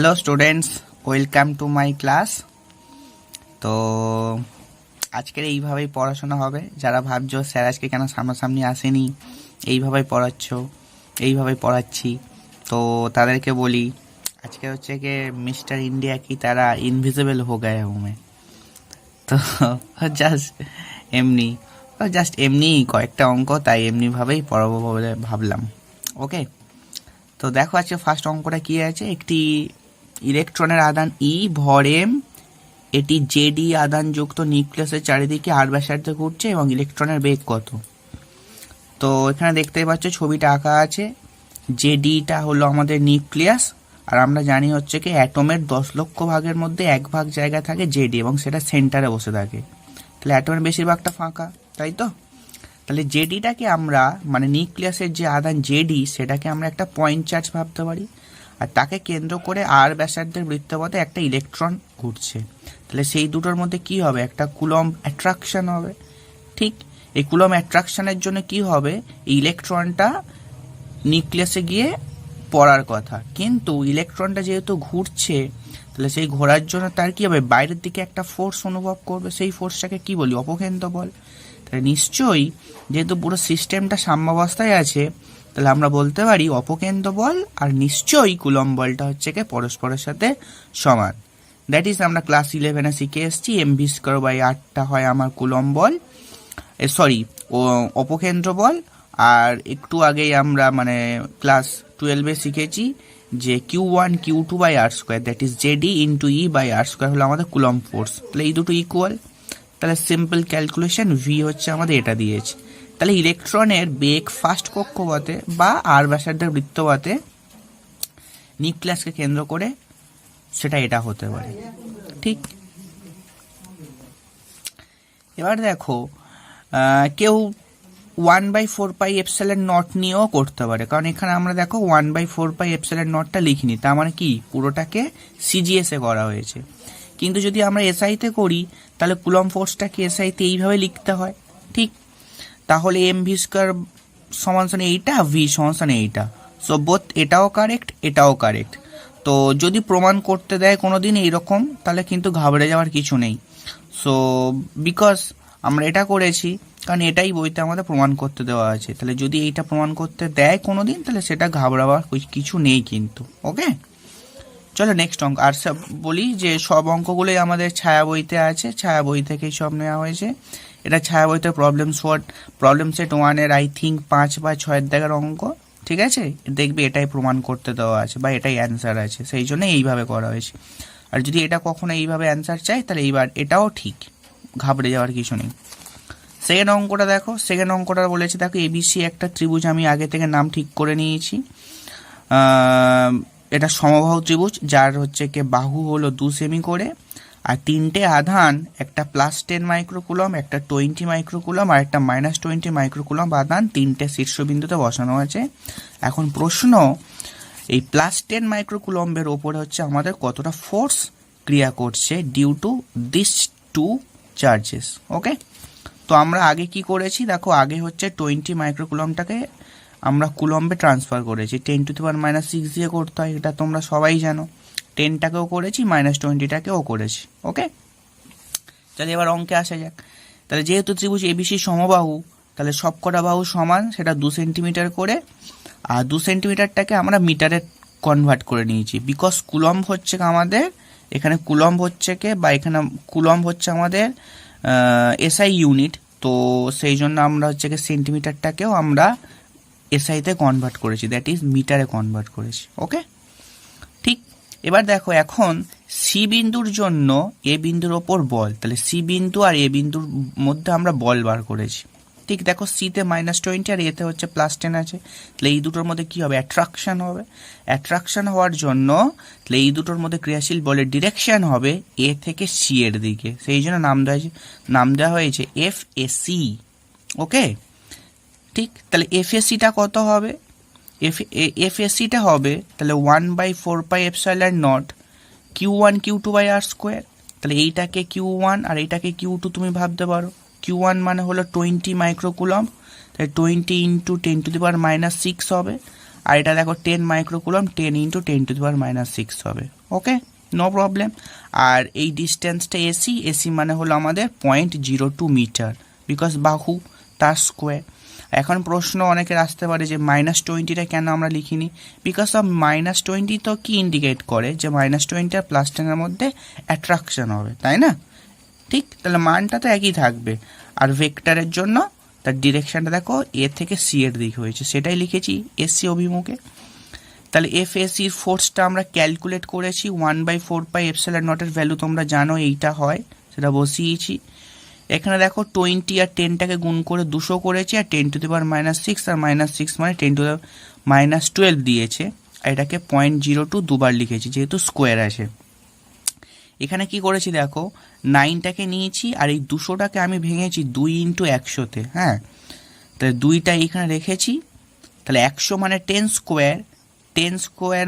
Hello students, welcome to my class. তো আজকের এইভাবেই পড়াশোনা হবে। যারা ভাবছো স্যার আজকে কেন সামনাসামনি আসেনি, এইভাবেই এইভাবেই পড়াচ্ছি, তো তাদেরকে বলি আজকে হচ্ছে কি মিস্টার ইন্ডিয়া কি তারা ইনভিজিবল হো গায়ে হুমে। তো জাস্ট এমনি কয়েকটা অঙ্ক, তাই এমনিভাবেই পড়াবো বলে ভাবলাম। ওকে, তো দেখো আজকে ফার্স্ট অঙ্কটা কি আছে। একটি ইলেকট্রনের আধান ই ভর এম, এটি জেডি আধানযুক্ত নিউক্লিয়াসের চারিদিকে আর ব্যাসার্ধে ঘুরছে এবং ইলেকট্রনের বেগ কত। তো এখানে দেখতেই পাচ্ছ ছবিটা আঁকা আছে। জেডিটা হলো আমাদের নিউক্লিয়াস, আর আমরা জানি হচ্ছে কি অ্যাটমের 10 লক্ষ ভাগের মধ্যে 1 ভাগ জায়গা থাকে জেডি এবং সেটা সেন্টারে বসে থাকে। তাহলে অ্যাটমের বেশিরভাগটা ফাঁকা, তাই তো। তাহলে জেডিটাকে আমরা মানে নিউক্লিয়াসের যে আধান জেডি সেটাকে আমরা একটা পয়েন্ট চার্জ ভাবতে পারি, আর তাকে কেন্দ্র করে আর ব্যাসার্ধের বৃত্তপথে একটা ইলেকট্রন ঘুরছে। তাহলে সেই দুটোর মধ্যে কি হবে, একটা কুলম্ব অ্যাট্রাকশন হবে। ঠিক, এই কুলম্ব অ্যাট্রাকশনের জন্য কি হবে, এই ইলেকট্রনটা নিউক্লিয়াসে গিয়ে পড়ার কথা, কিন্তু ইলেকট্রনটা যেহেতু ঘুরছে তাহলে সেই ঘোরার জন্য তার কি হবে, বাইরের দিকে একটা ফোর্স অনুভব করবে। সেই ফোর্সটাকে কি বলি, অপকেন্দ্র বল। তাহলে নিশ্চয়ই যেহেতু পুরো সিস্টেমটা সাম্যাবস্থায় আছে, তাহলে আমরা বলতে পারি অপকেন্দ্র বল আর নিশ্চয়ই কুলম্ব বলটা হচ্ছে কি পরস্পরের সাথে সমান। দ্যাট ইজ আমরা ক্লাস 11-এ শিখে এসেছি mv²/8টা হয় আমার কুলম্ব বল, সরি অপকেন্দ্র বল। আর একটু আগেই আমরা মানে ক্লাস 12-এ শিখেছি যে Q1Q2/r², that is JD into E/r² হলো আমাদের কুলম্ব ফোর্স। তাহলে এই দুটো ইকুয়াল, তাহলে সিম্পল ক্যালকুলেশন ভি হচ্ছে আমাদের এটা দিয়েছে। তাহলে ইলেকট্রনের বেগ ফার্স্ট কক্ষপথে বা আর ব্যাসার্ধের বৃত্তপথে নিউক্লিয়াসকে কেন্দ্র করে সেটা এটা হতে পারে। ঠিক, এবার দেখো কেউ 1/4πε0 নিয়েও করতে পারে, কারণ এখানে আমরা দেখো 1/4πε0টা লিখিনি, তার মানে কি পুরোটাকে সিজিএসে করা হয়েছে। কিন্তু যদি আমরা এসআইতে করি তাহলে কুলম্ব ফোর্সটাকে এসআইতে এইভাবে লিখতে হয়। ঠিক, তাহলে mv² সমান এইটা, ভি সমান এইটা। সো বোথ এটাও কারেক্ট এটাও কারেক্ট। তো যদি প্রমাণ করতে দেয় কোনোদিন এইরকম, তাহলে কিন্তু ঘাবড়ে যাওয়ার কিছু নেই। সো বিকজ আমরা এটা করেছি কারণ এটাই বইতে আমাদের প্রমাণ করতে দেওয়া আছে। তাহলে যদি এইটা প্রমাণ করতে দেয় কোনোদিন, তাহলে সেটা ঘাবড়াবার কিছু নেই কিন্তু। ওকে, চলো নেক্সট অঙ্ক। আর সব বলি যে সব অঙ্কগুলোই আমাদের ছায়া বইতে আছে, ছায়া বই থেকেই সব নেওয়া হয়েছে। এটা ছায়া বইতে প্রবলেম সেট 1-এর আই থিঙ্ক 5 বা 6 দাগের অঙ্ক। ঠিক আছে, দেখবে এটাই প্রমাণ করতে দেওয়া আছে বা এটাই অ্যান্সার আছে, সেই জন্য এইভাবে করা হয়েছে। আর যদি এটা কখনো এইভাবে অ্যান্সার চাই তাহলে এইবার এটাও ঠিক, ঘাবড়ে যাওয়ার কিছু নেই। সেকেন্ড অঙ্কটা দেখো, সেকেন্ড অঙ্কটা বলেছে দেখো এবিসি একটা ত্রিভুজ, আমি আগে থেকে নাম ঠিক করে নিয়েছি। এটা সমবাহু ত্রিভুজ, যার হচ্ছে কি বাহু হলো 2 সেমি করে, আর 3টে আধান, একটা +10 মাইক্রোকুলম, একটা 20 মাইক্রোকুলম আর একটা -20 মাইক্রোকুলম আধান 3টে শীর্ষবিন্দুতে বসানো আছে। এখন প্রশ্ন, এই +10 মাইক্রোকুলম্বের ওপরে হচ্ছে আমাদের কতটা ফোর্স ক্রিয়া করছে ডিউ টু দিস 2 চার্জেস। ওকে, তো আমরা আগে কি করেছি দেখো, আগে হচ্ছে 20 মাইক্রোকুলমটাকে আমরা কুলম্বে ট্রান্সফার করেছি, 10⁻⁶ দিয়ে করতে হয়, এটা তোমরা সবাই জানো। 10টাকেও করেছি, -20টাকেও করেছি। ওকে, তাহলে এবার অঙ্কে আসা যাক। তাহলে যেহেতু ত্রিভুজ এবিসি সমবাহু, তাহলে সবকটা বাহু সমান, সেটা 2 সেন্টিমিটার করে, আর 2 সেন্টিমিটারটাকে আমরা মিটারে কনভার্ট করে নিয়েছি। বিকজ কুলম্ব হচ্ছে আমাদের এখানে কুলম্ব হচ্ছে বা এখানে কুলম্ব হচ্ছে আমাদের এসআই ইউনিট, তো সেই জন্য আমরা হচ্ছে সেন্টিমিটারটাকেও আমরা এসআইতে কনভার্ট করেছি, দ্যাট ইজ মিটারে কনভার্ট করেছি। ওকে, ঠিক, এবার দেখো এখন সি বিন্দুর জন্য এ বিন্দুর ওপর বল, তাহলে সি বিন্দু আর এ বিন্দুর মধ্যে আমরা বল বার করেছি। ঠিক, দেখো সিতে -20 আর এতে হচ্ছে +10 আছে, তাহলে এই দুটোর মধ্যে কি হবে, অ্যাট্রাকশন হবে। অ্যাট্রাকশন হওয়ার জন্য তাহলে এই দুটোর মধ্যে ক্রিয়াশীল বলের ডিরেকশন হবে এ থেকে সি এর দিকে, সেই জন্য নাম দেওয়া হয়েছে FAC। ওকে, ঠিক, তাহলে FACটা কত হবে, FACটা হবে তাহলে 1/4πε0 Q1Q2/r²। তাহলে এইটাকে Q1 আর এইটাকে Q2 তুমি ভাবতে পারো। Q1 মানে হলো 20 মাইক্রোকুলম, তাহলে 20 × 10⁻⁶ হবে, আর এটা দেখো 10 মাইক্রোকুলম, 10 × 10⁻⁶ হবে। ওকে, নো প্রবলেম। আর এই ডিস্টেন্সটা এসি মানে হলো আমাদের 0.02 মিটার, বিকজ বাহু তার স্কোয়ার। এখন প্রশ্ন অনেকের আসতে পারে যে -20টা কেন আমরা লিখিনি, বিকজ অফ -20 তো কি ইন্ডিকেট করে যে -20 আর +10-এর মধ্যে অ্যাট্রাকশন হবে, তাই না? ঠিক, তাহলে মানটা তো একই থাকবে। আর ভেক্টরের জন্য তার ডিরেকশনটা দেখো এ থেকে সি এর দিকে হয়েছে, সেটাই লিখেছি এসি অভিমুখে। তাহলে এফএসির ফোর্সটা আমরা ক্যালকুলেট করেছি 1/4πε0 ভ্যালু তোমরা জানো এইটা হয়, সেটা বসিয়েছি। এখানে দেখো 20 আর 10টাকে গুণ করে 200 করেছি, আর 10⁻⁻6 আর -6 মানে 10⁻12 দিয়েছে। আর এটাকে 0.02 দুবার লিখেছি যেহেতু স্কোয়ার আছে। এখানে কি করেছি দেখো, 9টাকে নিয়েছি আর এই 200টাকে আমি ভেঙেছি 2 × 100-তে। হ্যাঁ, তাহলে 2টা এইখানে রেখেছি। তাহলে 100 মানে 10 স্কোয়ার, 10 স্কোয়ার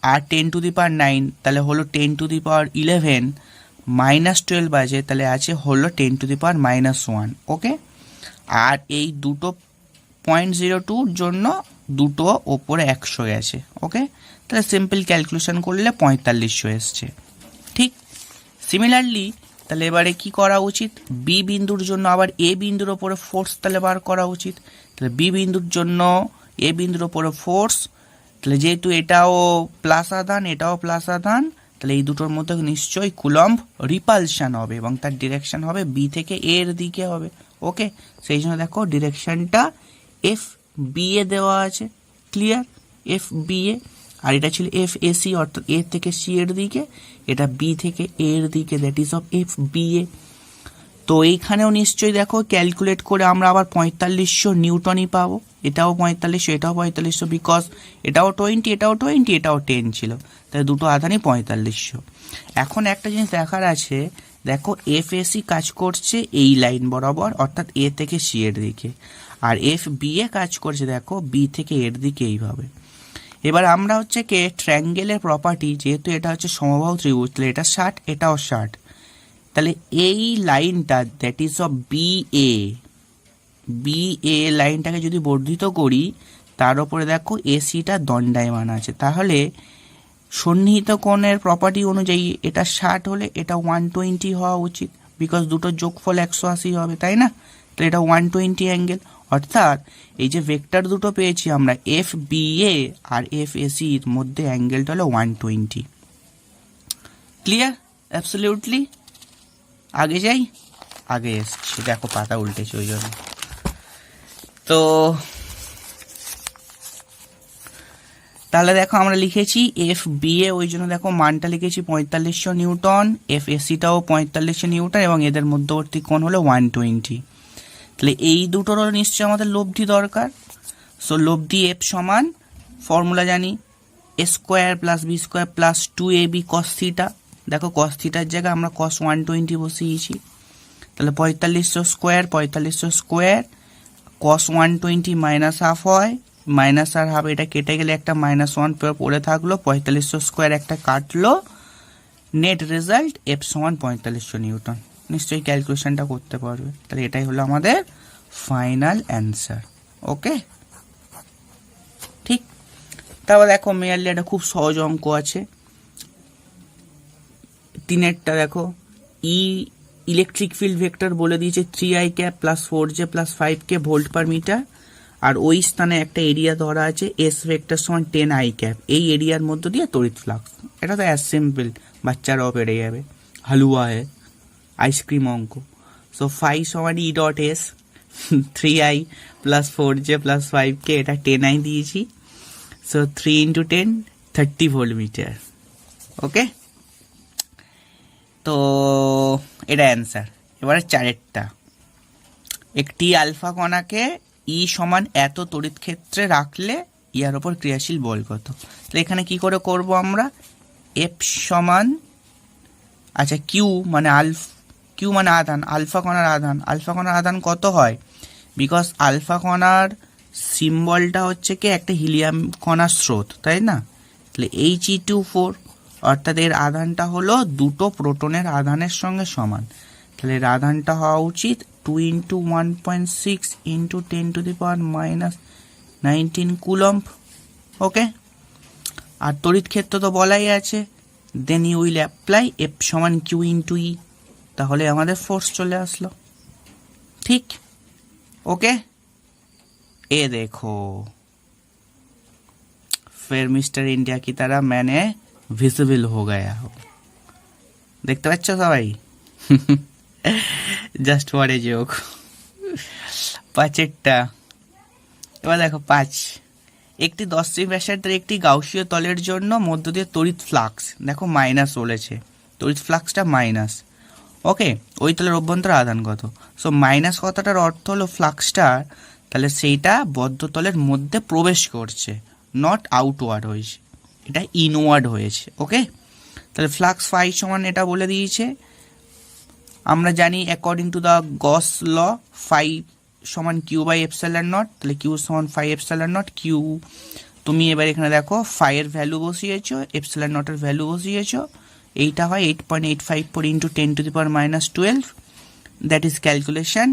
আর 10⁻9 তাহলে হলো 10⁻11 -12 আছে, তাহলে আছে হলো 10⁻−1। ওকে, আর এই দুটো 0.02-র জন্য দুটো ওপরে 100 গেছে। ওকে, তাহলে সিম্পল ক্যালকুলেশন করলে 4500 এসছে। ঠিক, সিমিলারলি তাহলে এবারে কি করা উচিত, বি বিন্দুর জন্য আবার এ বিন্দুর ওপরে ফোর্স তাহলে বার করা উচিত। তাহলে বি বিন্দুর জন্য এ বিন্দুর ওপরে ফোর্স, তাহলে যেহেতু এটাও প্লাস আধান এটাও প্লাস আধান, তাহলে এই দুটোর মধ্যে নিশ্চয়ই কুলম্ব রিপালশন হবে এবং তার ডিরেকশন হবে বি থেকে এর দিকে হবে। ওকে, সেই জন্য দেখো ডিরেকশনটা এফ বি এ দেওয়া আছে, ক্লিয়ার, এফ বি এ। আর এটা ছিল এফ এসি অর্থাৎ এ থেকে সি এর দিকে, এটা বি থেকে এর দিকে, that is of F B A. তো এইখানেও নিশ্চয়ই দেখো ক্যালকুলেট করে আমরা আবার 4500 নিউটনই পাবো। এটাও 4500 এটাও 4500, বিকজ এটাও 20 এটাও 20 এটাও 10 ছিল, তাই দুটো আধানই 4500। এখন একটা জিনিস দেখার আছে, দেখো এফ এসি কাজ করছে এই লাইন বরাবর অর্থাৎ এ থেকে সি এর দিকে, আর এফ বি এ কাজ করছে দেখো বি থেকে এর দিকে এইভাবে। এবার আমরা হচ্ছে কে ট্রায়াঙ্গেলের প্রপার্টি, যেহেতু এটা হচ্ছে সমবাহু ত্রিভুজ, তাহলে এটা 60 এটাও 60, তাহলে এই লাইনটা that is of B A লাইনটাকে যদি বর্ধিত করি, তার উপরে দেখো এসিটা দণ্ডায়মান আছে, তাহলে সন্নিহিত কোণের প্রপার্টি অনুযায়ী এটা 60 হলে এটা 120 হওয়া উচিত, বিকজ দুটোর যোগফল 180 হবে, তাই না? তাহলে এটা 120 অ্যাঙ্গেল, অর্থাৎ এই যে ভেক্টর দুটো পেয়েছি আমরা এফ বি এ আর এফ এসি এর মধ্যে অ্যাঙ্গেলটা হলো 120। Clear, absolutely. আগে যাই, আগে এসছি, দেখো পাতা উল্টেছে ওই জন্য। তো তাহলে দেখো আমরা লিখেছি এফ বি এ, ওই জন্য দেখো মানটা লিখেছি 4500 নিউটন, এফ এসিটাও 4500 নিউটন এবং এদের মধ্যবর্তী কোণ হলো 120। তাহলে এই দুটোরও নিশ্চয়ই আমাদের লব্ধি দরকার। সো লব্ধি এফ সমান ফর্মুলা জানি, A square plus B square plus 2ab cos theta. দেখো কস থিটার জায়গায় আমরা কস 120 বসিয়েছি, তাহলে 4500 স্কোয়ার কস 120 মাইনাস হাফ হয়, মাইনাস আর হাফ এটা কেটে গেলে একটা -1 পড়ে থাকলো, 4500 স্কোয়ার একটা কাটলো, নেট রেজাল্ট এফ সমান 4500 নিউটন। নিশ্চয়ই ক্যালকুলেশনটা করতে পারবে, তাহলে এটাই হলো আমাদের ফাইনাল অ্যান্সার। ওকে, ঠিক। তারপর দেখো মেয়ারলি একটা খুব সহজ অঙ্ক আছে, 3-এরটা দেখো, ইলেকট্রিক ফিল্ড ভেক্টর বলে দিয়েছে 3i cap plus 4j plus 5k volt per metre, আর ওই স্থানে একটা এরিয়া ধরা আছে এস ভেক্টর সমান 10i ক্যাপ, এই এরিয়ার মধ্য দিয়ে তড়িৎ ফ্লাক্স। এটা তো অ্যাজ সিম্পল, বাচ্চারাও পেরে যাবে, হালুয়া হে আইসক্রিম অঙ্ক। সো ফাই সমান ই dot S, 3i plus 4j plus 5k, এটা 10i দিয়েছি, সো 3 × 10 30 ভোল্ট মিটার। ওকে, তো এটা অ্যান্সার। এবারে 4-এরটা, একটি আলফা কণাকে ই সমান এত তড়িৎ ক্ষেত্রে রাখলে ইয়ার ওপর ক্রিয়াশীল বল কত। তাহলে এখানে কি করে করব আমরা, এফ সমান, আচ্ছা কিউ মানে আধান, আলফা কণার আধান কত হয়, বিকজ আলফা কণার সিম্বলটা হচ্ছে কি একটা হিলিয়াম কণার স্রোত, তাই না? তাহলে He2 4, অর্থাৎ এর আধানটা হলো দুটো প্রোটনের আধানের সঙ্গে সমান, তাহলে এর আধানটা হওয়া উচিত 2 × 1.6 × 10⁻⁻19 কুলম্ব। ওকে, আর তড়িৎ ক্ষেত্র তো বলাই আছে then you will apply F সমান কিউ ইন্টু ই, তাহলে আমাদের ফোর্স চলে আসলো। ঠিক, ओके। ये देखो फिर मिस्टर इंडिया की तरह मैंने विजिबल हो गया हो, দেখতে পাচ্ছ সবাই? Just for a joke. পাঁচেরটা এবার দেখো 5, একটি 10 সেমি ব্যাসার্ধের একটি গাউসীয় তলের জন্য মধ্য দিয়ে তড়িৎ ফ্লাক্স, দেখো মাইনাস বলেছে, তড়িৎ ফ্লাক্সটা মাইনাস। ওকে, ওই তলের অভ্যন্তর আধান কত? সো মাইনাস কথাটার অর্থ হলো ফ্লাক্সটা, তাহলে সেইটা বদ্ধ তলের মধ্যে প্রবেশ করছে, নট আউটওয়ার্ড হয়েছে, এটা ইনওয়ার্ড হয়েছে। ওকে, তাহলে ফ্লাক্স ফাই সমান এটা বলে দিয়েছে। আমরা জানি according to the Gauss law phi সমান কিউ বাই এপসাইলন নট, তাহলে কিউ সমান ফাই এপসাইলন নট। কিউ তুমি এবার এখানে দেখো ফাইয়ের ভ্যালু বসিয়েছো, এপসাইলন নটের ভ্যালু বসিয়েছো, এইটা হয় 8.854 into 10⁻12, that is calculation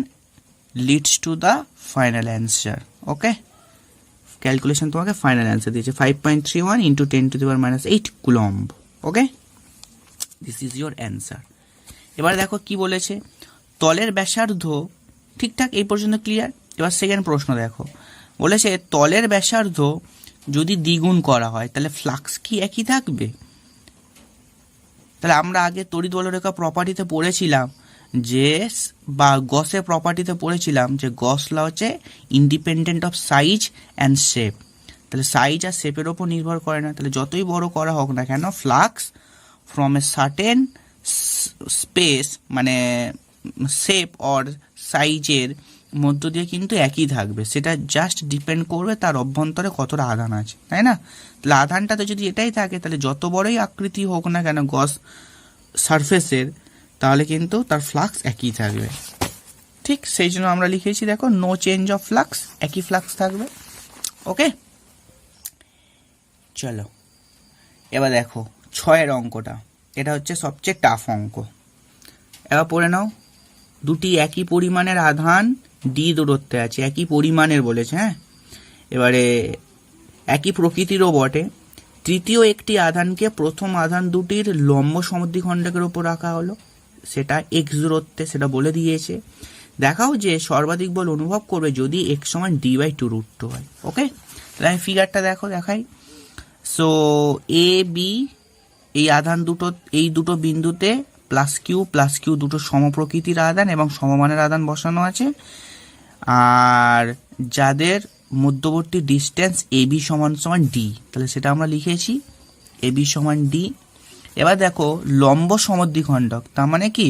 leads to the final answer. Okay, calculation তোমাকে ফাইনাল অ্যান্সার দিয়েছে 5.31 into 10⁻8 coulomb. Okay, this is your answer. এবার দেখো কি বলেছে, তলের ব্যাসার্ধ, ঠিকঠাক এই পর্যন্ত ক্লিয়ার। এবার সেকেন্ড প্রশ্ন দেখো, বলেছে তলের ব্যাসার্ধ যদি দ্বিগুণ করা হয় তাহলে ফ্লাক্স কি একই থাকবে? তাহলে আমরা আগে তড়িৎ বলরেখা প্রপার্টিতে পড়েছিলাম যে, বা গসের প্রপার্টিতে পড়েছিলাম যে গস ল হচ্ছে independent of size and shape. তাহলে সাইজ আর শেপের ওপর নির্ভর করে না, তাহলে যতই বড় করা হোক না কেন flux from a certain space মানে শেপ অর সাইজের মধ্য দিয়ে কিন্তু একই থাকবে, সেটা জাস্ট ডিপেন্ড করবে তার অভ্যন্তরে কতটা আধান আছে, তাই না? তাহলে আধানটাতে যদি এটাই থাকে তাহলে যত বড়ই আকৃতি হোক না কেন গস সারফেসের, তাহলে কিন্তু তার ফ্লাক্স একই থাকবে। ঠিক সেই জন্য আমরা লিখেছি দেখো নো চেঞ্জ অফ ফ্লাক্স, একই ফ্লাক্স থাকবে। ওকে, চলো এবার দেখো 6 অঙ্কটা, এটা হচ্ছে সবচেয়ে টাফ অঙ্ক। এবার পড়ে নাও, দুটি একই পরিমাণের আধান ডি দূরত্বে আছে, একই পরিমাণের বলেছে, হ্যাঁ। এবারে একই প্রকৃতিরও বটে। তৃতীয় একটি আধানকে প্রথম আধান দুটির লম্ব সমদ্বিখণ্ডকের উপর রাখা হলো, সেটা এক্স দূরত্বে, সেটা বলে দিয়েছে। দেখাও যে সর্বাধিক বল অনুভব করবে যদি এক্স সমান d/2√2 হয়। ওকে, তাহলে আমি ফিগারটা দেখাই। সো এ বি এই আধান দুটো, এই দুটো বিন্দুতে প্লাস কিউ দুটো সমপ্রকৃতির আধান এবং সমমানের আধান বসানো আছে, আর যাদের মধ্যবর্তী ডিস্টেন্স এ বি সমান ডি, তাহলে সেটা আমরা লিখেছি এ বি সমান ডি। এবার দেখো লম্ব সমদ্বিখণ্ডক, তার মানে কি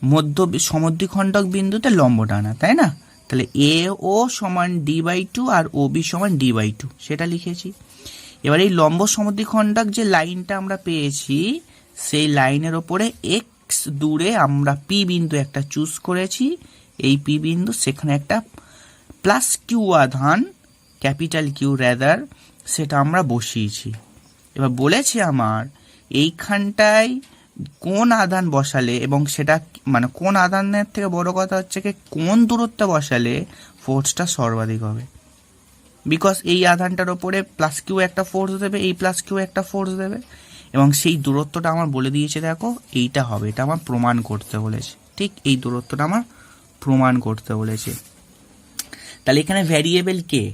মধ্য সমদ্বিখণ্ডক বিন্দুতে লম্ব টানা, তাই না? তাহলে এ ও সমান d/2 আর ও বি সমান d/2, সেটা লিখেছি। এবার এই লম্ব সমদ্বিখণ্ডক যে লাইনটা আমরা পেয়েছি, সেই লাইনের ওপরে এক্স দূরে আমরা পি বিন্দু একটা চুজ করেছি, এই পি বিন্দু, সেখানে একটা প্লাস কিউ আধান, ক্যাপিটাল কিউ রেদার, সেটা আমরা বসিয়েছি। এবার বলেছি আমার এইখানটায় কোন আধান বসালে, এবং সেটা মানে কোন আধানের থেকে বড় কথা হচ্ছে কি কোন দূরত্বে বসালে ফোর্সটা সর্বাধিক হবে। বিকজ এই আধানটার ওপরে প্লাস কিউ একটা ফোর্স দেবে, এই প্লাস কিউ একটা ফোর্স দেবে, এবং সেই দূরত্বটা আমার বলে দিয়েছে দেখো এইটা হবে, এটা আমার প্রমাণ করতে বলেছে। ঠিক এই দূরত্বটা আমার প্রমাণ করতে বলেছে। তাহলে এখানে ভ্যারিয়েবল কে?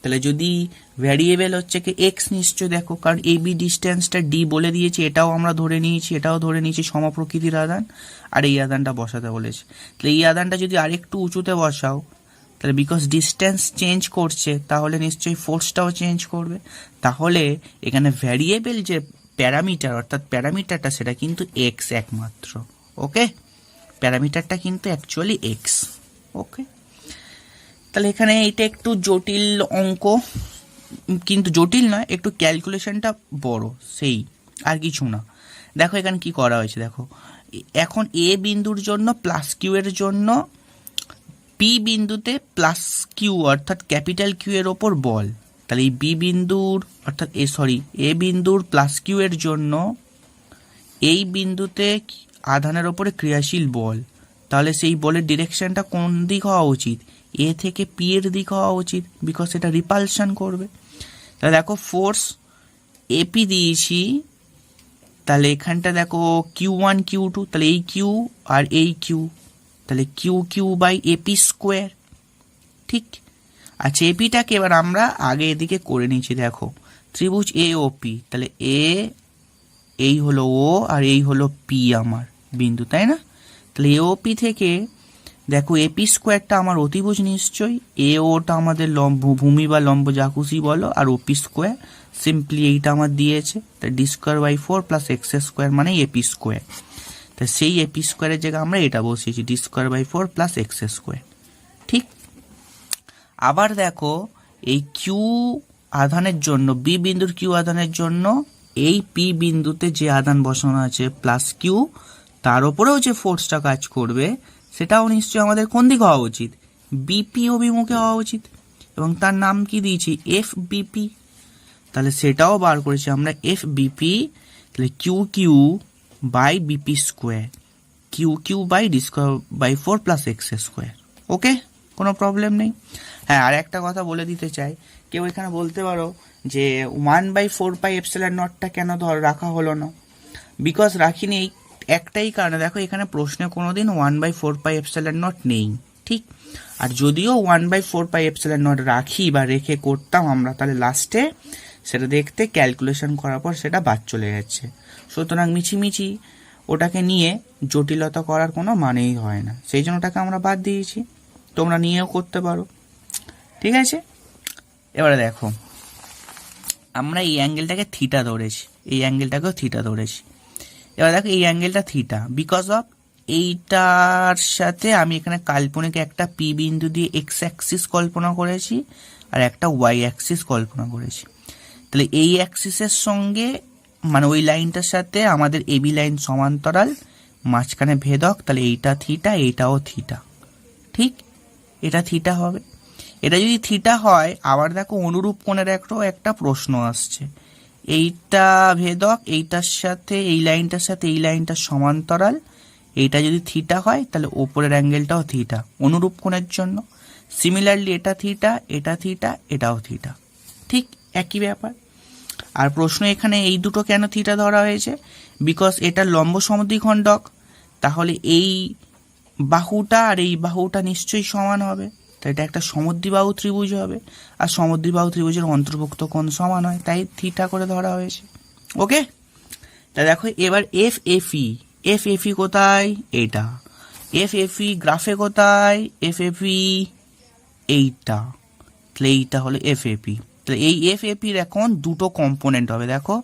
তাহলে যদি ভ্যারিয়েবল হচ্ছে কি এক্স নিশ্চয়, দেখো কারণ এ বি ডিস্টেন্সটা ডি বলে দিয়েছে, এটাও আমরা ধরে নিয়েছি সমপ্রকৃতির আধান, আর এই আধানটা বসাতে বলেছে। তাহলে এই আধানটা যদি আরেকটু উঁচুতে বসাও, তাহলে বিকজ ডিস্টেন্স চেঞ্জ করছে, তাহলে নিশ্চয়ই ফোর্সটাও চেঞ্জ করবে। তাহলে এখানে ভ্যারিয়েবল যে প্যারামিটার, অর্থাৎ প্যারামিটারটা, সেটা কিন্তু এক্স একমাত্র। ওকে, প্যারামিটারটা কিন্তু অ্যাকচুয়ালি এক্স। ওকে, তাহলে এখানে এটা একটু জটিল অঙ্ক, কিন্তু জটিল নয়, একটু ক্যালকুলেশনটা বড়, সেই আর কিছু না। দেখো এখানে কি করা হয়েছে, দেখো এখন এ বিন্দুর জন্য প্লাস কিউ এর জন্য পি বিন্দুতে প্লাস কিউ অর্থাৎ ক্যাপিটাল কিউ এর ওপর বল, তাহলে এই বি বিন্দুর অর্থাৎ এ বিন্দুর প্লাস কিউ এর জন্য এই বিন্দুতে আধানের ওপরে ক্রিয়াশীল বল, তাহলে সেই বলের ডিরেকশনটা কোন দিক হওয়া উচিত? এ থেকে পি এর দিক হওয়া উচিত, বিকজ এটা রিপালশন করবে। তাহলে দেখো ফোর্স এপি দিয়েছি, তাহলে এখানটা দেখো Q1 Q2, তাহলে এই কিউ আর এই কিউ, তাহলে Q Q by AP square. ঠিক, আচ্ছা এপিটাকে এবার আমরা আগে এদিকে করে নিয়েছি। দেখো ত্রিভুজ এ ও পি, তাহলে এ এই হলো ও আর এই হলো পি আমার বিন্দু, তাই না? তাহলে এ ও পি থেকে দেখো এপি স্কোয়ারটা আমার অতিভুজ নিশ্চয়ই, এ ওটা আমাদের লম্ব ভূমি বা লম্ব যা খুশি বলো, আর ওপি স্কোয়ার সিম্পলি এইটা আমার দিয়েছে, তাই D square by 4 plus X square মানে এপি স্কোয়ার। তা সেই এপি স্কোয়ারের জায়গায় আমরা এটা বসিয়েছি D square by 4 plus X square. ঠিক, আবার দেখো এই কিউ আধানের জন্য, বি বিন্দুর কিউ আধানের জন্য এই পি বিন্দুতে যে আধান বসানো আছে প্লাস কিউ, তার উপরেও যে ফোর্সটা কাজ করবে সেটাও নিশ্চয়ই আমাদের কোন দিকে হওয়া উচিত? বিপি অভিমুখে হওয়া উচিত, এবং তার নাম কি দিয়েছি? F BP. তাহলে সেটাও বার করেছি আমরা এফ বিপি, তাহলে Q Q by BP square, Q Q by D square by 4 plus X square. Okay, কোনো প্রবলেম নেই। হ্যাঁ, আর একটা কথা বলে দিতে চাই, কেউ এখানে বলতে পারো যে 1/4 পাই এপসিলন নটটা কেন রাখা হলো না? বিকজ রাখিনি এই একটাই কারণে, দেখো এখানে প্রশ্নে কোনোদিন 1/4 পাই এপসিলন নট নেই। ঠিক, আর যদিও 1/4 পাই এপসিলন নট রাখি বা রেখে করতাম আমরা, তাহলে লাস্টে সেটা দেখতে ক্যালকুলেশন করার পর সেটা বাদ চলে যাচ্ছে। সুতরাং মিছিমিছি ওটাকে নিয়ে জটিলতা করার কোনো মানেই হয় না, সেই জন্য ওটাকে আমরা বাদ দিয়েছি। তোমরা নিয়েও করতে পারো, ঠিক আছে? এবারে দেখো আমরা এই অ্যাঙ্গেলটাকে থিটা ধরেছি, এই অ্যাঙ্গেলটাকেও থিটা ধরেছি। এবার দেখো এই অ্যাঙ্গেলটা থিটা, বিকজ অফ এইটার সাথে আমি এখানে কাল্পনিক একটা পি বিন্দু দিয়ে এক্স অ্যাক্সিস কল্পনা করেছি আর একটা ওয়াই অ্যাক্সিস কল্পনা করেছি। তাহলে এই অ্যাক্সিসের সঙ্গে মানে ওই লাইনটার সাথে আমাদের এবি লাইন সমান্তরাল, মাঝখানে ভেদক, তাহলে এইটা থিটা, এইটাও থিটা। ঠিক, এটা থিটা হবে। এটা যদি থিটা হয়, আবার দেখো অনুরূপ কোণের একটা প্রশ্ন আসছে, এইটা ভেদক, এইটার সাথে এই লাইনটার সাথে এই লাইনটার সমান্তরাল, এইটা যদি থিটা হয় তাহলে ওপরের অ্যাঙ্গেলটাও থিটা অনুরূপ কোণের জন্য। সিমিলারলি এটা থিটা, এটা থিটা, এটাও থিটা। ঠিক একই ব্যাপার। আর প্রশ্ন এখানে এই দুটো কেন থিটা ধরা হয়েছে? বিকজ এটা লম্ব সমদ্বিখণ্ডক, তাহলে এই বাহুটা আর এই বাহুটা নিশ্চয়ই সমান হবে, তো এটা একটা সমদ্বিবাহু ত্রিভুজ হবে, আর সমদ্বিবাহু ত্রিভুজের অন্তর্ভুক্ত কোণ সমান হয়, তাই থিটা করে ধরা হয়েছে। ওকে, তা দেখো এবার এফ এফি, এফ এফি কোথায়? এটা এফ এফি গ্রাফে কোথায়? এফ এফি এইটা, তাহলে এইটা হলো এফ এপি। তাহলে এই এফ এপির এখন দুটো কম্পোনেন্ট হবে। দেখো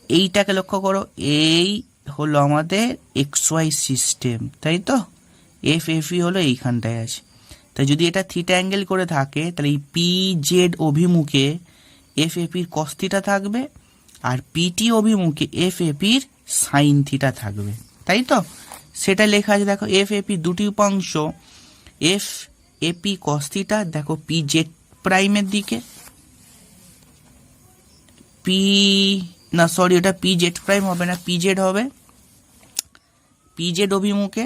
এইটাকে লক্ষ্য করো, এই হলো আমাদের এক্স ওয়াই সিস্টেম, তাই তো? এফ এফি হলো এইখানটায় আছে। তাই যদি এটা থিটা অ্যাঙ্গেল করে থাকে, তাহলে এই পি জেড অভিমুখে এফ এপির কস থিটা থাকবে, আর পিটি অভিমুখে এফ এপির সাইন থিটা থাকবে, তাই তো? সেটা লেখা আছে, দেখো এফ এপি দুটি উপাংশ, এফ এপি কস থিটা, দেখো পি জেড প্রাইমের দিকে, পি না সরি ওটা পি জেড প্রাইম হবে না, পি জেড হবে, পি জেড অভিমুখে,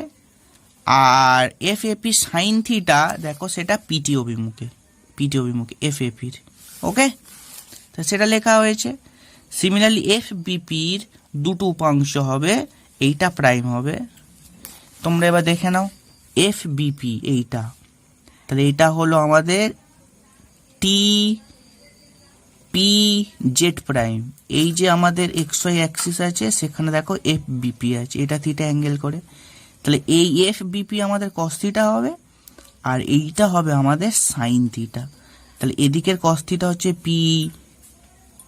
আর এফ এপি সাইন থিটা দেখো সেটা পিটি অভিমুখে, পিটি অভিমুখে এফ এপির। ওকে, তো সেটা লেখা হয়েছে। সিমিলারলি এফ বিপির দুটো উপাংশ হবে, এইটা প্রাইম হবে। তোমরা এবার দেখে নাও এফ বিপি এইটা, তাহলে এটা হলো আমাদের টি পি জেড প্রাইম, এই যে আমাদের এক্স ওয়াই অ্যাক্সিস আছে সেখানে দেখো এফ বিপি আছে, এটা থিটা অ্যাঙ্গেল করে, তাহলে এই এফ বিপি আমাদের কস থিটা হবে, আর এইটা হবে আমাদের সাইন থিটা। তাহলে এদিকের কস থিটা হচ্ছে পি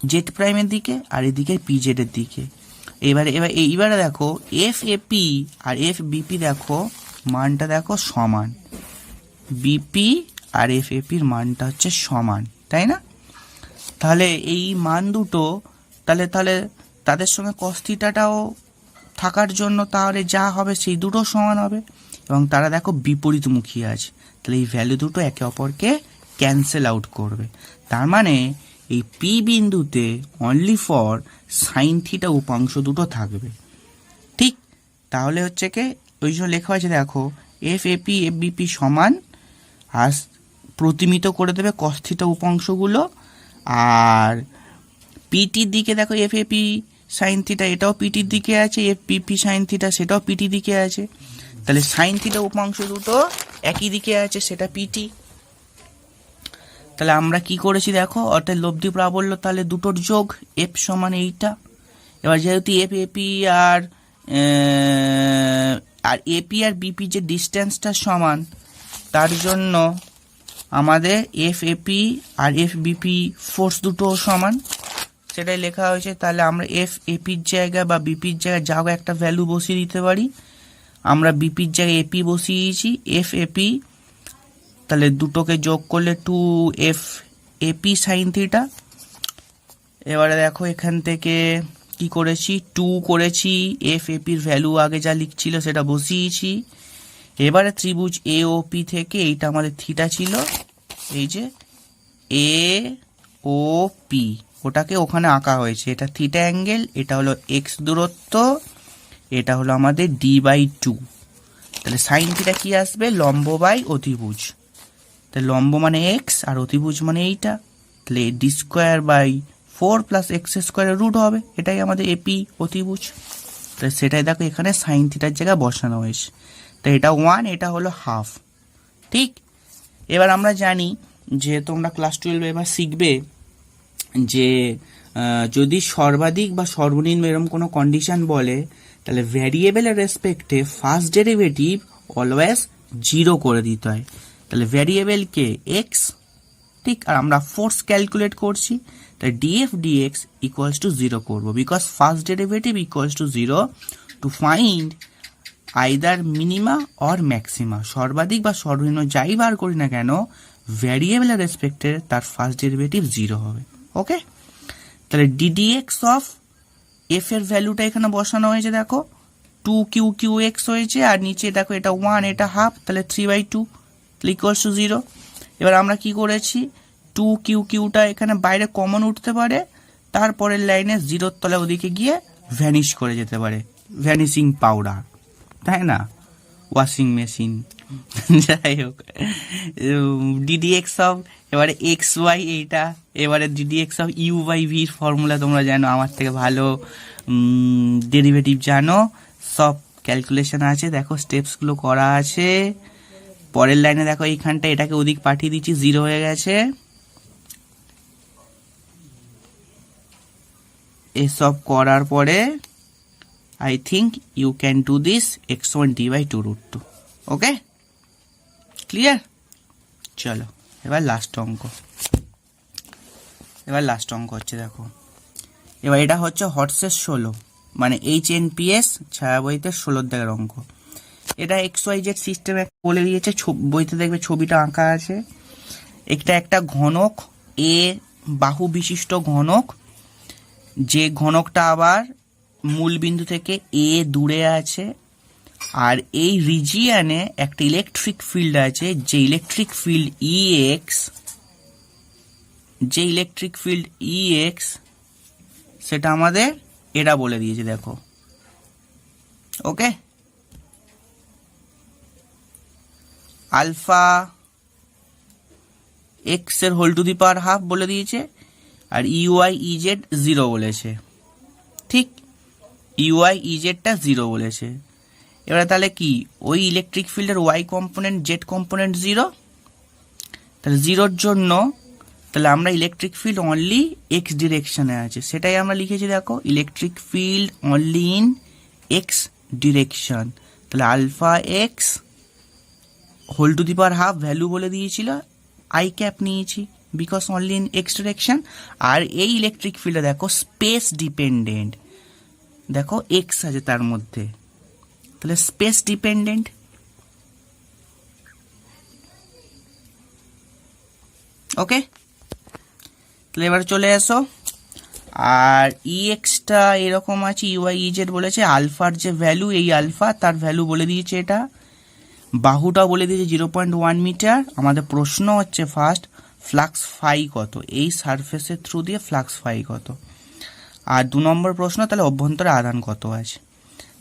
জেড প্রাইমের দিকে, আর এদিকে পি জেডের দিকে। এইবারে দেখো এফ এপি আর এফ বিপি দেখো মানটা দেখো সমান, বিপি আর এফ এপির মানটা হচ্ছে সমান, তাই না? তাহলে এই মান দুটো তাহলে তাদের সঙ্গে কস থিটাটাও থাকার জন্য তাহলে যা হবে সেই দুটো সমান হবে, এবং তারা দেখো বিপরীতমুখী আছে, তাহলে এই ভ্যালু দুটো একে অপরকে ক্যান্সেল আউট করবে। তার মানে এই পি বিন্দুতে অনলি ফর সাইন থিটা উপাংশ দুটো থাকবে। ঠিক, তাহলে হচ্ছে কি ওই জন্য লেখা হয়েছে দেখো এফ এপি এফ বিপি সমান, আর প্রতিমিত করে দেবে কস থিটা উপাংশগুলো, আর পিটির দিকে দেখো এফ এপি সাইন থিটা এটাও পিটির দিকে আছে, এফ পিপি সাইন থিটা সেটাও পিটি দিকে আছে, তাহলে সাইন থিটা উপাংশ দুটো একই দিকে আছে, সেটা পিটি। তাহলে আমরা কি করেছি দেখো, অর্থাৎ লব্ধি প্রাবল্য তাহলে দুটোর যোগ, এফ সমান এইটা। এবার যেহেতু এফ এপি আর এপি আর বিপি যে ডিস্টেন্সটা সমান, তার জন্য আমাদের এফ এপি আর এফ বিপি ফোর্স দুটো সমান, সেটাই লেখা হয়েছে। তাহলে আমরা এফ এপির জায়গায় বা বিপির জায়গায় যা হোক একটা ভ্যালু বসিয়ে দিতে পারি। আমরা বিপির জায়গায় এপি বসিয়েছি, এফ এপি, তাহলে দুটোকে যোগ করলে 2f এপি সাইন থিটা। এবারে দেখো এখান থেকে কি করেছি, 2 করেছি, এফ এপির ভ্যালু আগে যা লিখছিল সেটা বসিয়েছি। এবারে ত্রিভুজ এ ও পি থেকে এইটা আমাদের থিটা ছিল, এই যে এ ও পি, ওটাকে ওখানে আঁকা হয়েছে, এটা থিটা অ্যাঙ্গেল, এটা হলো এক্স দূরত্ব, এটা হলো আমাদের d/2। তাহলে সাইন থিটা কি আসবে, লম্ব বাই অতিভুজ, তাহলে লম্ব মানে এক্স আর অতিভুজ মানে এইটা, তাহলে d²/4 + x² রুট হবে, এটাই আমাদের এপি অতিভুজ। তাহলে সেটাই দেখো এখানে সাইন থিটার জায়গায় বসানো হয়েছে, তো এটা 1, এটা হলো হাফ। ঠিক, এবার আমরা জানি যে তোমরা ক্লাস 12 এবার শিখবে যে যদি সর্বাধিক বা সর্বনিম্ন এরকম কোনো কন্ডিশন বলে, তাহলে ভ্যারিয়েবলের রেসপেক্টে ফার্স্ট ডেরিভেটিভ অলওয়েজ 0 করে দিতে হয়। তাহলে ভ্যারিয়েবলকে এক্স, ঠিক, আর আমরা ফোর্স ক্যালকুলেট করছি, তাই ডিএফ ডিএক্স ইকুয়ালস টু 0 করবো, because first derivative equals to 0 to find either minima or maxima. সর্বাধিক বা সর্বনিম্ন যাই বার করি না কেন, ভ্যারিয়েবলের রেসপেক্টে তার ফার্স্ট ডেরিভেটিভ 0 হবে। ওকে, তাহলে ডিডিএক্স অফ এফ এর ভ্যালুটা এখানে বসানো হয়েছে, দেখো 2q(x) হয়েছে, আর নিচে দেখো এটা 1, এটা হাফ, তাহলে 3/2 ইকুয়ালস টু 0। এবার আমরা কি করেছি, 2q(টা এখানে বাইরে কমন উঠতে পারে, তারপরের লাইনে 0-র তলায় ওদিকে গিয়ে ভ্যানিশ করে যেতে পারে, ভ্যানিশিং পাউডার, তাই না, ওয়াশিং মেশিন, যাই হোক। ডিডিএক্স অফ এবারে এক্স ওয়াই এইটা, এবারে ডিডিএক্স অফ u/v ফর্মুলা তোমরা জানো, আমার থেকে ভালো ডেরিভেটিভ জানো, সব ক্যালকুলেশন আছে, দেখো স্টেপসগুলো করা আছে। পরের লাইনে দেখো এইখানটা এটাকে ওদিক পাঠিয়ে দিচ্ছি, 0 হয়ে গেছে। এসব করার পরে I think you can do this x1 d/2 √2. Okay, clear? চলো এবার লাস্ট অঙ্ক হচ্ছে, দেখো এবার এটা হচ্ছে হর্সের 16, মানে HNPS ছায়া বইতে 16 দাগের অঙ্ক। এটা XYZ সিস্টেমে বলে দিয়েছে, বইতে দেখবে ছবিটা আঁকা আছে। একটা ঘনক এ, বাহু বিশিষ্ট ঘনক, যে ঘনকটা আবার মূল বিন্দু থেকে এ দূরে আছে, আর এই রিজিয়ানে একটা ইলেকট্রিক ফিল্ড আছে, যে ইলেকট্রিক ফিল্ড EX সেটা আমাদের এটা বলে দিয়েছে, দেখো। ওকে, আলফা এক্স এর whole to the power half বলে দিয়েছে, আর EY/EZ 0 বলেছে, ঠিক, EY/EZ-টা 0 বলেছে। এবারে তাহলে কি, ওই ইলেকট্রিক ফিল্ডের ওয়াই কম্পোনেন্ট জেড কম্পোনেন্ট 0, তাহলে 0-র জন্য তাহলে আমরা ইলেকট্রিক ফিল্ড অনলি এক্স ডিরেকশনে আছে, সেটাই আমরা লিখেছি, দেখো electric field only in X direction. তাহলে alpha X whole to the power half value বলে দিয়েছিল, আই ক্যাপ নিয়েছি because only in X direction. আর এই ইলেকট্রিক ফিল্ডে দেখো স্পেস ডিপেন্ডেন্ট, দেখো এক্স আছে তার মধ্যে, তাহলে স্পেস ডিপেন্ডেন্ট। ওকে, তাহলে এবার চলে আসো, আর EX-টা এরকম আছে, EY/EZ বলেছে, আলফার যে ভ্যালু, এই আলফা তার ভ্যালু বলে দিয়েছে, এটা বাহুটা বলে দিয়েছে 0.1 মিটার। আমাদের প্রশ্ন হচ্ছে ফার্স্ট, ফ্লাক্স ফাই কত, এই সারফেসের থ্রু দিয়ে ফ্লাক্স ফাই কত। আর 2 নম্বর প্রশ্ন, তাহলে অভ্যন্তরে আধান কত আছে।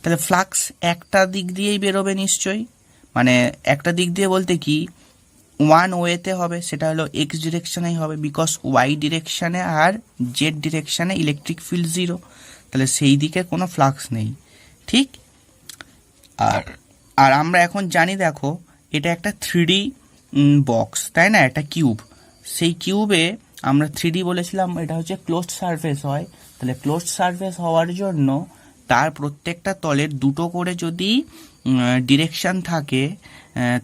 তাহলে ফ্লাক্স একটা দিক দিয়েই বেরোবে নিশ্চয়ই, মানে একটা দিক দিয়ে বলতে কি, 1 ওয়েতে হবে, সেটা হলো এক্স ডিরেকশনেই হবে, বিকজ ওয়াই ডিরেকশনে আর জেড ডিরেকশনে ইলেকট্রিক ফিল্ড 0। তাহলে সেই দিকে কোনো ফ্লাক্স নেই, ঠিক। আর আর আমরা এখন জানি, দেখো এটা একটা 3D বক্স, তাই না, একটা কিউব। সেই কিউবে আমরা 3D বলেছিলাম, এটা হচ্ছে ক্লোজড সারফেস হয়। তাহলে ক্লোজড সারফেস হওয়ার জন্য তার প্রত্যেকটা তলের দুটো করে যদি ডিরেকশন থাকে,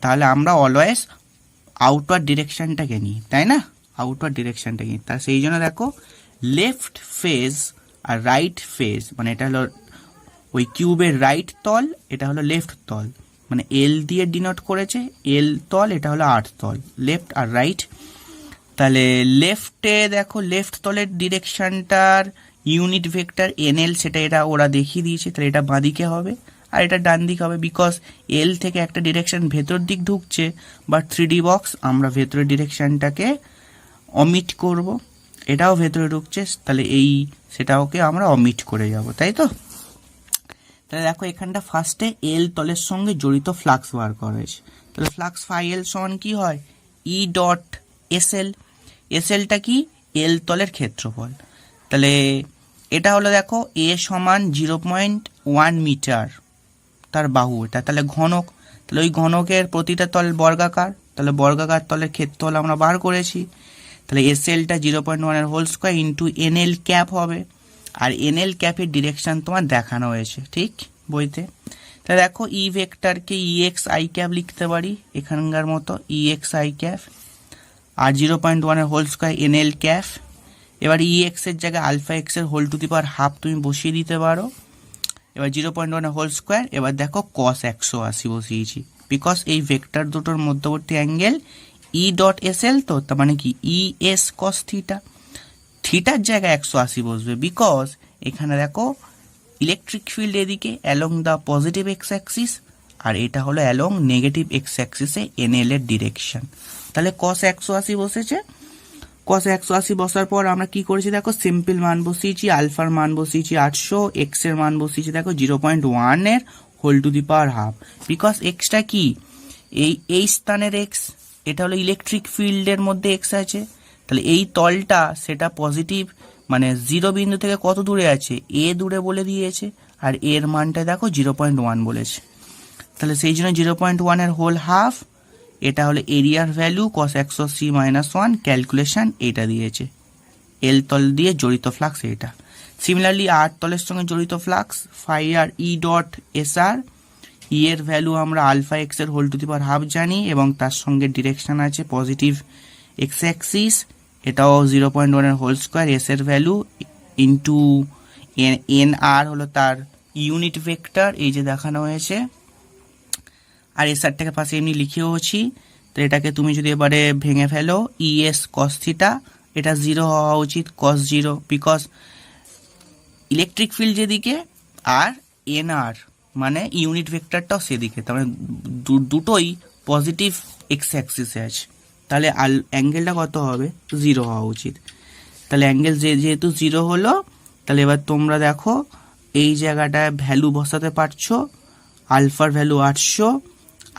তাহলে আমরা অলওয়েজ আউটওয়ার্ড ডিরেকশনটাকে নিই, তাই না, আউটওয়ার্ড ডিরেকশনটাকে নিই। তা সেই জন্য দেখো লেফট ফেজ আর রাইট ফেজ, মানে এটা হলো ওই কিউবের রাইট তল, এটা হলো লেফট তল, মানে এল দিয়ে ডিনোট করেছে, এল তল, এটা হলো আর তল, লেফট আর রাইট। তাহলে লেফটে দেখো লেফট তলের ডিরেকশনটার ইউনিট ভেক্টর এনএল, সেটা এটা ওরা দেখিয়ে দিয়েছে, তাহলে এটা বাঁদিকে হবে আর এটা ডান দিক হবে, বিকজ এল থেকে একটা ডিরেকশন ভেতর দিক ঢুকছে, বাট 3D বক্স আমরা ভেতরের ডিরেকশনটাকে অমিট করব, এটাও ভেতরে ঢুকছে, তাহলে এই সেটাওকে আমরা অমিট করে যাব, তাই তো। তাহলে দেখো এখানটা ফার্স্টে এল তলের সঙ্গে জড়িত ফ্লাক্স বার করা হয়েছে। তাহলে ফ্লাক্স ফাই এল সমান কি হয়, E dot S L. S এলটা কি, এল তলের ক্ষেত্রফল। তাহলে এটা হলো দেখো এ সমান 0.1 মিটার তার বাহু, এটা তাহলে ঘনক। তাহলে ওই ঘনকের প্রতিটা তল বর্গাকার, তাহলে বর্গাকার তলের ক্ষেত্রফল আমরা বার করেছি। তাহলে এস এলটা 0.1 whole square into N L cap হবে, আর এন এল ক্যাপের ডিরেকশন তোমার দেখানো হয়েছে ঠিক বইতে। তাহলে দেখো ই ভেক্টরকে ই এক্স আই ক্যাপ লিখতে পারি এখানকার মতো, ই এক্স আই ক্যাপ, আর 0.1 whole square N L cap. এবার ই এক্স এর জায়গায় আলফা এক্স এর whole to the power half তুমি বসিয়ে দিতে পারো। এবার 0.1 হোল স্কোয়ার, এবার দেখো কস 180 বসিয়েছি, বিকজ এই ভেক্টর দুটোর মধ্যবর্তী অ্যাঙ্গেল ই ডট এস এল, তো তার মানে কি ই এস কস থিটা, থিটার জায়গায় 180 বসবে, বিকজ এখানে দেখো ইলেকট্রিক ফিল্ড এদিকে along the positive X axis, আর এটা হলো অ্যালং নেগেটিভ এক্স অ্যাক্সিসে এনএল এর ডিরেকশন। তাহলে কস 180 বসেছে, কস 180 বসার পর আমরা কি করেছি দেখো সিম্পল মান বসিয়েছি, আলফার মান বসিয়েছি 800, এক্স এর মান বসিয়েছি দেখো 0.1 এর whole to the power half, because এক্সটা কি এই স্থানের এক্স, এটা হলো ইলেকট্রিক ফিল্ডের মধ্যে এক্স আছে। তাহলে এই তলটা সেটা পজিটিভ, মানে 0 বিন্দু থেকে কত দূরে আছে, এ দূরে বলে দিয়েছে, আর এর মানটা দেখো 0.1 বলেছে। তাহলে সেই জন্য 0.1 এর হোল হাফ, এটা হলো এরিয়ার ভ্যালু কস 180 - 1 ক্যালকুলেশন, এটা দিয়েছে এল তল দিয়ে জড়িত ফ্লাক্স এটা। সিমিলারলি আর তলের সঙ্গে জড়িত ফ্লাক্স ফাই আর ই ডট এস আর, ই এর ভ্যালু আমরা আলফা এক্স এর whole to the power half জানি, এবং তার সঙ্গে ডিরেকশন আছে পজিটিভ এক্স অ্যাক্সিস, এটাও 0.1 এর হোল স্কোয়ার, এস এর ভ্যালু ইন্টু এন আর হলো তার ইউনিট ভেক্টর, এই যে দেখানো হয়েছে, আর এস আরটাকে পাশে এমনি লিখেওছি। তো এটাকে তুমি যদি এবারে ভেঙে ফেলো, ই এস কস থিটা, এটা 0 হওয়া উচিত, কস 0, বিকজ ইলেকট্রিক ফিল্ড যেদিকে আর এন আর মানে ইউনিট ভেক্টরটাও সেদিকে, তার মানে দুটোই পজিটিভ এক্স অ্যাক্সিসে আছে, তাহলে অ্যাঙ্গেলটা কত হবে, 0 হওয়া উচিত। তাহলে অ্যাঙ্গেল যেহেতু 0 হলো, তাহলে এবার তোমরা দেখো এই জায়গাটায় ভ্যালু বসাতে পারছো, আলফার ভ্যালু 800,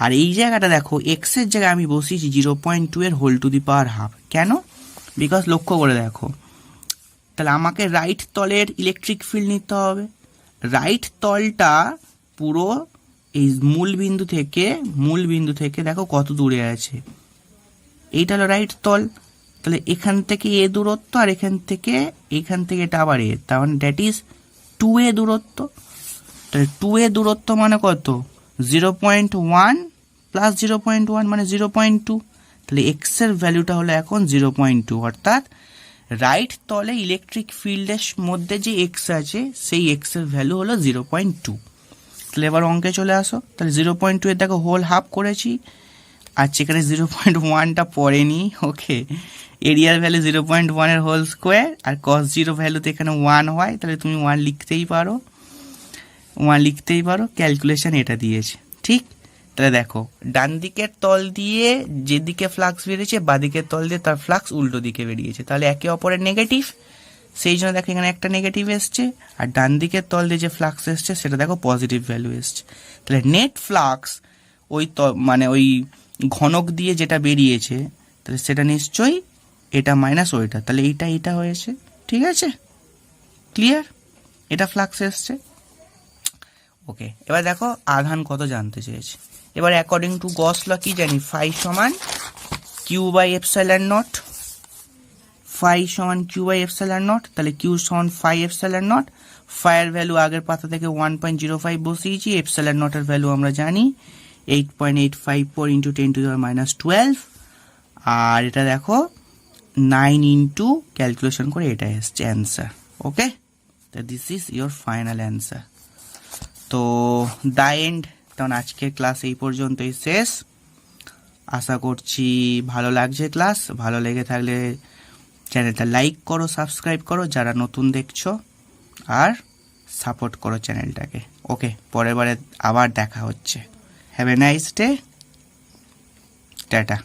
আর এই জায়গাটা দেখো এক্স এর জায়গায় আমি বসিয়েছি 0.2 এর whole to the power half, কেন, বিকজ লক্ষ্য করে দেখো, তাহলে আমাকে রাইট তলের ইলেকট্রিক ফিল্ড নিতে হবে, রাইট তলটা পুরো এই মূল বিন্দু থেকে দেখো কত দূরে আছে, এইটা হলো রাইট তল। তাহলে এখান থেকে এ দূরত্ব, আর এখান থেকে এটা আবার এ, তার মানে দ্যাট ইজ 2a দূরত্ব। তাহলে 2a দূরত্ব মানে কত, 0.1 প্লাস 0.1 মানে 0.2, তাহলে এক্স এর ভ্যালুটা হলো এখন 0.2, অর্থাৎ রাইট তলে ইলেকট্রিক ফিল্ডের মধ্যে যে এক্স আছে সেই এক্স এর ভ্যালু হলো 0.2। তাহলে এবার অঙ্কে চলে আসো, তাহলে 0.2 এর দেখো হোল হাফ করেছি, আর সেখানে 0.1টা পড়েনি, ওকে, এরিয়ার ভ্যালু 0.1 এর হোল স্কোয়ার, আর কস 0 ভ্যালুতে এখানে 1 হয়, তাহলে তুমি 1 লিখতেই পারো, ক্যালকুলেশন এটা দিয়েছে ঠিক। তাহলে দেখো ডান দিকের তল দিয়ে যেদিকে ফ্লাক্স বেরিয়েছে, বাদিকের তল দিয়ে তার ফ্লাক্স উল্টো দিকে বেরিয়েছে, তাহলে একে অপরের নেগেটিভ, সেই জন্য দেখো এখানে একটা নেগেটিভ এসছে, আর ডান দিকের তল দিয়ে যে ফ্লাক্স এসছে সেটা দেখো পজিটিভ ভ্যালু এসছে। তাহলে নেট ফ্লাক্স ওই মানে ওই ঘনক দিয়ে যেটা বেরিয়েছে, তাহলে সেটা নিশ্চয়ই এটা মাইনাস ওইটা, তাহলে এইটা হয়েছে, ঠিক আছে, ক্লিয়ার। এটা ফ্লাক্স এসছে। ওকে, এবার দেখো আধান কত জানতে চেয়েছে। এবার অ্যাকর্ডিং টু গস ল কি জানি, ফাই সমান Q by epsilon naught, phi সমান কিউ বাই এপসাইলন নট, তাহলে কিউ সমান ফাই এপসাইলন নট। ফাইয়ের ভ্যালু আগের পাতা থেকে 1.05 বসিয়েছি, এপসাইলন নটের ভ্যালু আমরা জানি 8.854 ইন্টু 10⁻12, আর এটা দেখো 9 ইন্টু ক্যালকুলেশন করে এটা এসছে অ্যান্সার। ওকে, তো this is your final answer. তো দ্য এন্ড, তখন আজকের ক্লাস এই পর্যন্তই শেষ। আশা করছি ভালো লাগছে ক্লাস। ভালো লেগে থাকলে চ্যানেলটা লাইক করো, সাবস্ক্রাইব করো যারা নতুন দেখছো, আর সাপোর্ট করো চ্যানেলটাকে। ওকে, পরের বারে আবার দেখা হচ্ছে। Have a nice day, tata.